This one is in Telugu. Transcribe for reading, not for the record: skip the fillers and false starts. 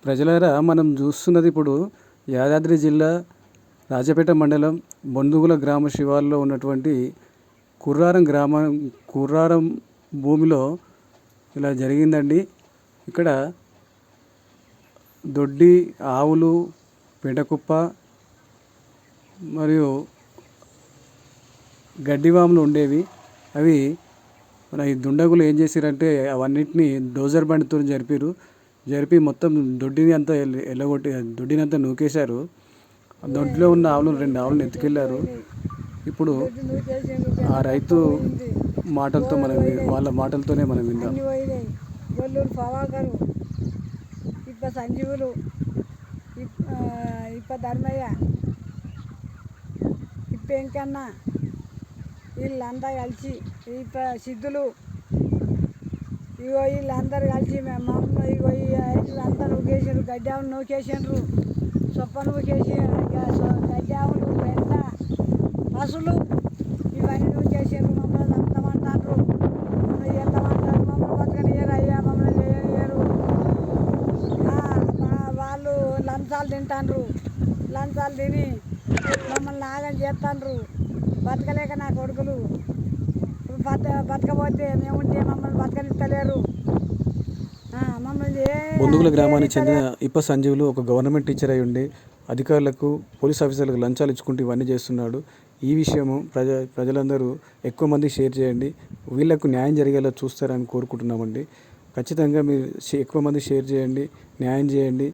ప్రజలారా మనం చూస్తున్నది ఇప్పుడు యాదాద్రి జిల్లా రాజపేట మండలం బొందుగుల గ్రామ శివార్లో ఉన్నటువంటి కుర్రారం భూమిలో ఇలా జరిగిందండి. ఇక్కడ దొడ్డి ఆవులు, పెంటకుప్ప మరియు గడ్డివాములు ఉండేవి. అవి మన ఈ దుండగులు ఏం చేశారంటే అవన్నిటిని డోజర్ బండితో జరిపి మొత్తం దొడ్డిని అంతా ఎల్లగొట్టి దొడ్డిని అంతా నూకేశారు. దొడ్లో ఉన్న ఆవులను 2 ఆవులను ఎత్తుకెళ్ళారు. ఇప్పుడు ఆ రైతు మాటలతో వాళ్ళ మాటలతోనే మనం విందాం. గొల్లూరు పవాకరు, ఇప్ప సంజీవులు, ఇప్ప ధర్మయ్య, ఇప్ప వెంకన్న, వీళ్ళంతా కలిసి ఇప్ప సిద్ధులు, ఇగో వీళ్ళందరూ కలిసి మమ్మల్ని ఇగో వీళ్ళంతా నూకేసారు. గడ్డావులు నూకేసారు, సొప్ప నూకేసి గడ్డావులు, పెంట, పసులు ఇవన్నీ నూకేసారు. మమ్మల్ని చంపమంటారు, మమ్మల్ని చేస్తామంటారు. మమ్మల్ని బతకనియరు, అయ్యా మమ్మల్ని చేయనియరు. వాళ్ళు లంచాలు తింటాండ్రు, లంచాలు తిని మమ్మల్ని నాగం చేస్తాండ్రు. బతకలేక నా కొడుకులు బతకపోతే మేముంటే మమ్మల్ని బతకనిస్తలేరు. బొందుగుల గ్రామానికి చెందిన ఇప్ప సంజీవులు ఒక గవర్నమెంట్ టీచర్ అయి ఉండి అధికారులకు, పోలీస్ ఆఫీసర్లకు లంచాలు ఇచ్చుకుంటూ ఇవన్నీ చేస్తున్నాడు. ఈ విషయము ప్రజలందరూ ఎక్కువ మంది షేర్ చేయండి. వీళ్ళకు న్యాయం జరిగేలా చూస్తారని కోరుకుంటున్నామండి. ఖచ్చితంగా మీరు ఎక్కువ మంది షేర్ చేయండి, న్యాయం చేయండి.